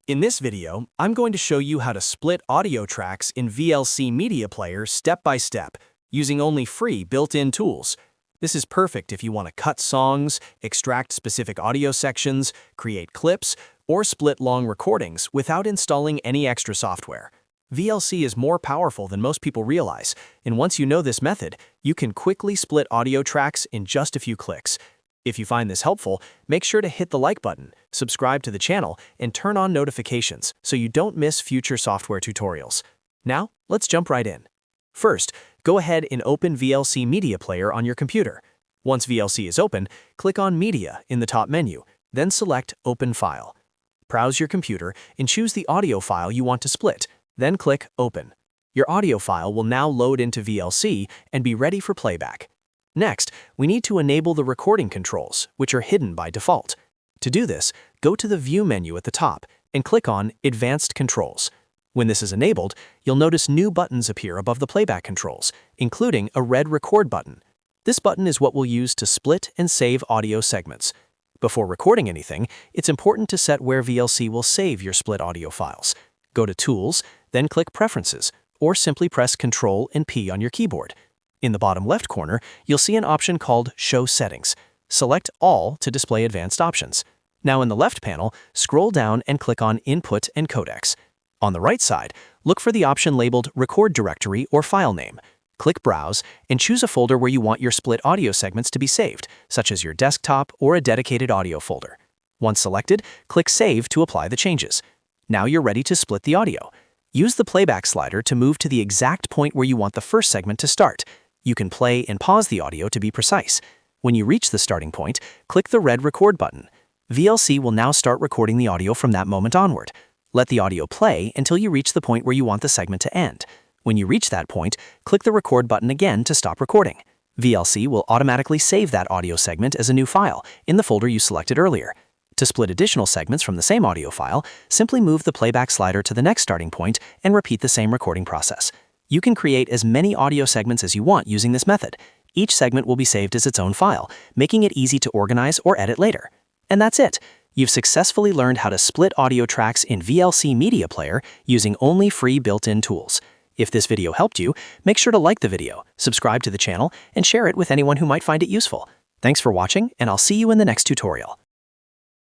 In this video, I'm going to show you how to split audio tracks in VLC Media Player step by step, using only free built-in tools. This is perfect if you want to cut songs, extract specific audio sections, create clips, or split long recordings without installing any extra software. VLC is more powerful than most people realize, and once you know this method, you can quickly split audio tracks in just a few clicks. If you find this helpful, make sure to hit the like button, subscribe to the channel, and turn on notifications so you don't miss future software tutorials. Now, let's jump right in. First, go ahead and open VLC Media Player on your computer. Once VLC is open, click on Media in the top menu, then select Open File. Browse your computer and choose the audio file you want to split, then click Open. Your audio file will now load into VLC and be ready for playback. Next, we need to enable the recording controls, which are hidden by default. To do this, go to the View menu at the top and click on Advanced Controls. When this is enabled, you'll notice new buttons appear above the playback controls, including a red Record button. This button is what we'll use to split and save audio segments. Before recording anything, it's important to set where VLC will save your split audio files. Go to Tools, then click Preferences, or simply press Ctrl and P on your keyboard. In the bottom left corner, you'll see an option called Show Settings. Select All to display advanced options. Now in the left panel, scroll down and click on Input and Codecs. On the right side, look for the option labeled Record Directory or File Name. Click Browse and choose a folder where you want your split audio segments to be saved, such as your desktop or a dedicated audio folder. Once selected, click Save to apply the changes. Now you're ready to split the audio. Use the playback slider to move to the exact point where you want the first segment to start. You can play and pause the audio to be precise. When you reach the starting point, click the red Record button. VLC will now start recording the audio from that moment onward. Let the audio play until you reach the point where you want the segment to end. When you reach that point, click the Record button again to stop recording. VLC will automatically save that audio segment as a new file in the folder you selected earlier. To split additional segments from the same audio file, simply move the playback slider to the next starting point and repeat the same recording process. You can create as many audio segments as you want using this method. Each segment will be saved as its own file, making it easy to organize or edit later. And that's it. You've successfully learned how to split audio tracks in VLC Media Player using only free built-in tools. If this video helped you, make sure to like the video, subscribe to the channel, and share it with anyone who might find it useful. Thanks for watching, and I'll see you in the next tutorial.